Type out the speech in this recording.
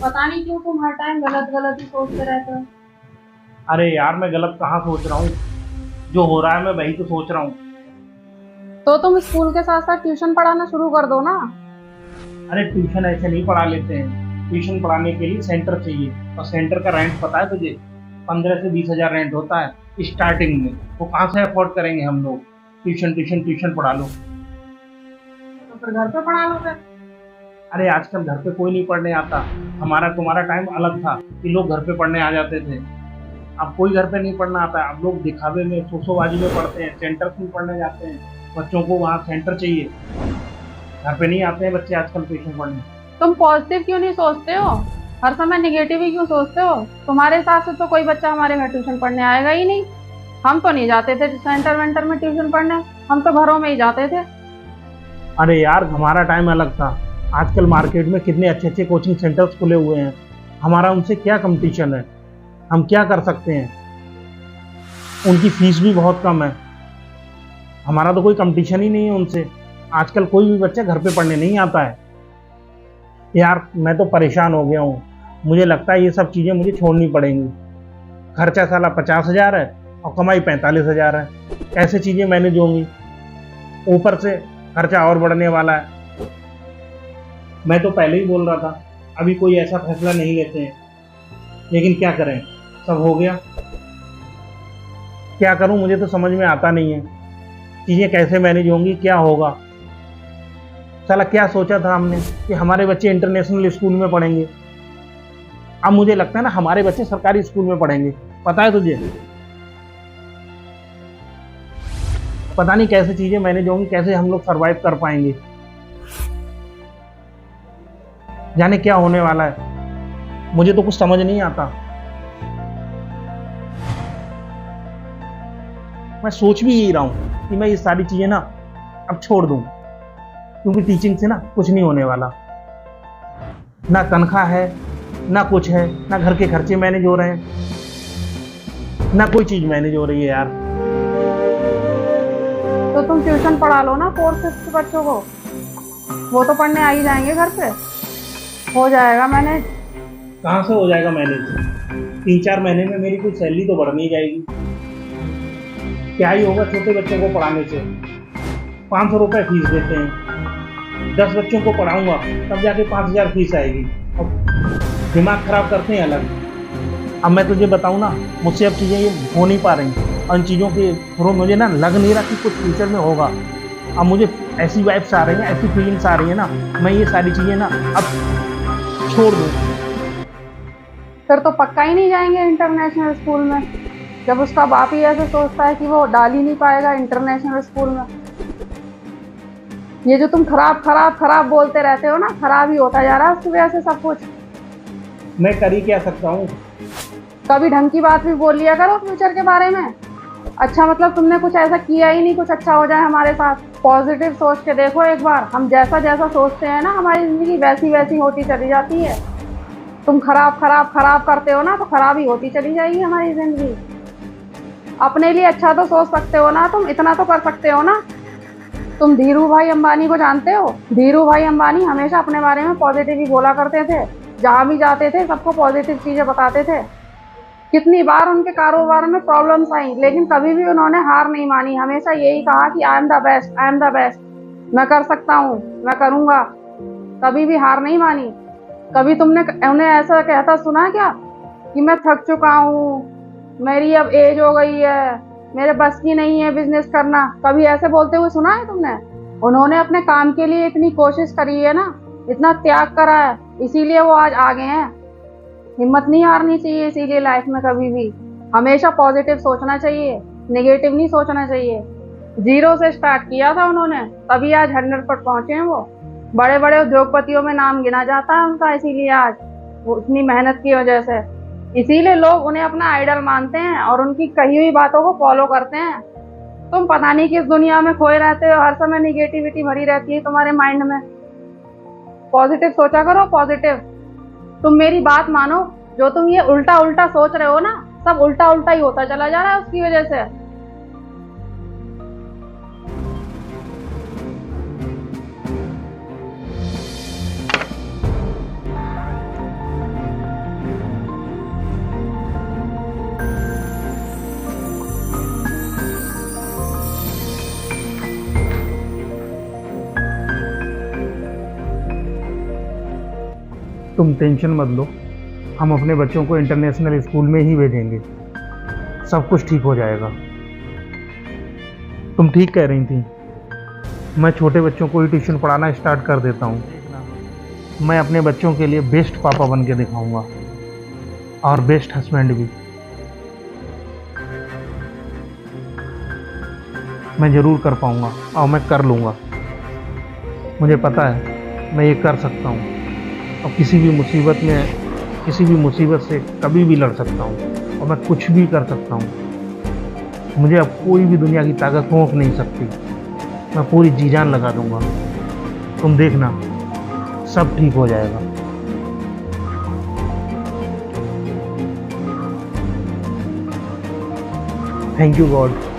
पता नहीं क्यों तुम हर टाइम गलत गलत ही सोचते रहते हो। अरे यार, मैं गलत कहाँ सोच रहा हूँ। जो हो रहा है मैं वही तो सोच रहा हूँ। तो तुम स्कूल के साथ साथ ट्यूशन पढ़ाना शुरू कर दो ना। अरे ट्यूशन ऐसे नहीं पढ़ा लेते हैं। ट्यूशन पढ़ाने के लिए सेंटर चाहिए, और सेंटर का रेंट पता है तुझे? 15 से 20 हजार रेंट होता है स्टार्टिंग में। वो कहाँ से अफोर्ड करेंगे हम लोग? ट्यूशन ट्यूशन ट्यूशन पढ़ा लो। तो फिर घर पे पढ़ा लो फिर। अरे आजकल घर पे कोई नहीं पढ़ने आता। हमारा तुम्हारा टाइम अलग था कि लोग घर पे पढ़ने आ जाते थे। अब कोई घर पे नहीं पढ़ना आता है। अब लोग दिखावे में, शोशोबाजी में पढ़ते हैं, सेंटर में पढ़ने जाते हैं। बच्चों को वहाँ सेंटर चाहिए। घर पे नहीं आते हैं बच्चे आजकल ट्यूशन पढ़ने। तुम पॉजिटिव क्यों नहीं सोचते हो? हर समय निगेटिव ही क्यों सोचते हो? तुम्हारे हिसाब से तो कोई बच्चा हमारे घर ट्यूशन पढ़ने आएगा ही नहीं। हम तो नहीं जाते थे सेंटर वेंटर में ट्यूशन पढ़ने, हम तो घरों में ही जाते थे। अरे यार, हमारा टाइम अलग था। आजकल मार्केट में कितने अच्छे अच्छे कोचिंग सेंटर्स खुले हुए हैं। हमारा उनसे क्या कंपटीशन है? हम क्या कर सकते हैं? उनकी फीस भी बहुत कम है। हमारा तो कोई कंपटीशन ही नहीं है उनसे। आजकल कोई भी बच्चा घर पे पढ़ने नहीं आता है। यार, मैं तो परेशान हो गया हूँ। मुझे लगता है ये सब चीज़ें मुझे छोड़नी पड़ेंगी। खर्चा साला 50 हजार है और कमाई 45 हजार है। कैसे चीज़ें मैनेज होंगी? ऊपर से खर्चा और बढ़ने वाला है। मैं तो पहले ही बोल रहा था अभी कोई ऐसा फैसला नहीं लेते हैं, लेकिन क्या करें, सब हो गया। क्या करूं, मुझे तो समझ में आता नहीं है। चीज़ें कैसे मैनेज होंगी, क्या होगा। साला क्या सोचा था हमने कि हमारे बच्चे इंटरनेशनल स्कूल में पढ़ेंगे। अब मुझे लगता है ना हमारे बच्चे सरकारी स्कूल में पढ़ेंगे। पता है तुझे? पता नहीं कैसे चीज़ें मैनेज होंगी, कैसे हम लोग सरवाइव कर पाएंगे। जाने क्या होने वाला है, मुझे तो कुछ समझ नहीं आता। मैं सोच भी यही रहा हूँ कि मैं ये सारी चीज़ें ना अब छोड़ दूँ, क्योंकि टीचिंग से ना कुछ नहीं होने वाला। ना तनख्वाह है, ना कुछ है, ना घर के खर्चे मैनेज हो रहे हैं, ना कोई चीज़ मैनेज हो रही है यार। तो तुम ट्यूशन पढ़ा लो ना 4th-5th बच्चों को, वो तो पढ़ने आ ही जाएंगे घर पे। हो जाएगा मैनेज। कहाँ से हो जाएगा मैनेज? 3-4 महीने में मेरी कुछ सैलरी तो बढ़ नहीं जाएगी। क्या ही होगा छोटे बच्चों को पढ़ाने से? 500 रुपये फीस देते हैं। 10 बच्चों को पढ़ाऊंगा तब जाके 5 हजार फीस आएगी। और दिमाग खराब करते हैं अलग। अब मैं तुझे बताऊं ना, मुझसे अब चीज़ें ये हो नहीं पा रही। और इन चीज़ों के थ्रू मुझे ना लग नहीं रहा कि कुछ फ्यूचर में होगा। अब मुझे ऐसी वाइब्स आ रही हैं, ऐसी फीलिंग्स आ रही हैं ना, मैं ये सारी चीज़ें ना अब छोड़ दूँ। फिर तो पक्का ही नहीं जाएंगे इंटरनेशनल स्कूल में, जब उसका बाप ही ऐसे सोचता है कि वो डाल ही नहीं पाएगा इंटरनेशनल स्कूल में। ये जो तुम खराब खराब खराब बोलते रहते हो ना, खराब ही होता जा रहा है उसकी वजह से सब कुछ। मैं कर ही क्या सकता हूँ? कभी ढंग की बात भी बोल लिया करो फ्यूचर के बारे में। अच्छा, मतलब तुमने कुछ ऐसा किया ही नहीं कुछ अच्छा हो जाए हमारे साथ। पॉजिटिव सोच के देखो एक बार। हम जैसा जैसा सोचते हैं ना, हमारी जिंदगी वैसी वैसी होती चली जाती है। तुम खराब खराब खराब करते हो ना, तो खराब ही होती चली जाएगी हमारी जिंदगी। अपने लिए अच्छा तो सोच सकते हो ना, तुम इतना तो कर सकते हो ना। तुम धीरू भाई अंबानी को जानते हो? धीरू भाई अंबानी हमेशा अपने बारे में पॉजिटिव ही बोला करते थे। जहाँ भी जाते थे सबको पॉजिटिव चीजें बताते थे। कितनी बार उनके कारोबार में प्रॉब्लम्स आई, लेकिन कभी भी उन्होंने हार नहीं मानी। हमेशा यही कहा कि I am the best, I am the best, मैं कर सकता हूँ, मैं करूँगा। कभी भी हार नहीं मानी। कभी तुमने उन्हें ऐसा कहता सुना क्या कि मैं थक चुका हूँ, मेरी अब एज हो गई है, मेरे बस की नहीं है बिजनेस करना? कभी ऐसे बोलते हुए सुना है तुमने? उन्होंने अपने काम के लिए इतनी कोशिश करी है ना, इतना त्याग करा है, इसीलिए वो आज आगे हैं। हिम्मत नहीं हारनी चाहिए इसीलिए लाइफ में कभी भी। हमेशा पॉजिटिव सोचना चाहिए, नेगेटिव नहीं सोचना चाहिए। 0 से स्टार्ट किया था उन्होंने, तभी आज 100 पर पहुंचे हैं वो। बड़े बड़े उद्योगपतियों में नाम गिना जाता है उनका, इसीलिए आज वो इतनी मेहनत की वजह से। इसीलिए लोग उन्हें अपना आइडल मानते हैं और उनकी कही हुई बातों को फॉलो करते हैं। तुम पता नहीं किस दुनिया में खोए रहते हो, हर समय निगेटिविटी भरी रहती है तुम्हारे माइंड में। पॉजिटिव सोचा करो, पॉजिटिव। तुम मेरी बात मानो, जो तुम ये उल्टा उल्टा सोच रहे हो ना, सब उल्टा उल्टा ही होता चला जा रहा है उसकी वजह से। तुम टेंशन मत लो, हम अपने बच्चों को इंटरनेशनल स्कूल में ही भेजेंगे, सब कुछ ठीक हो जाएगा। तुम ठीक कह रही थी, मैं छोटे बच्चों को ही ट्यूशन पढ़ाना स्टार्ट कर देता हूँ। मैं अपने बच्चों के लिए बेस्ट पापा बन के दिखाऊंगा और बेस्ट हस्बैंड भी। मैं ज़रूर कर पाऊंगा और मैं कर लूँगा। मुझे पता है मैं ये कर सकता हूँ और किसी भी मुसीबत से कभी भी लड़ सकता हूँ और मैं कुछ भी कर सकता हूँ। मुझे अब कोई भी दुनिया की ताकत रोक नहीं सकती। मैं पूरी जी जान लगा दूंगा। तुम देखना, सब ठीक हो जाएगा। Thank you God.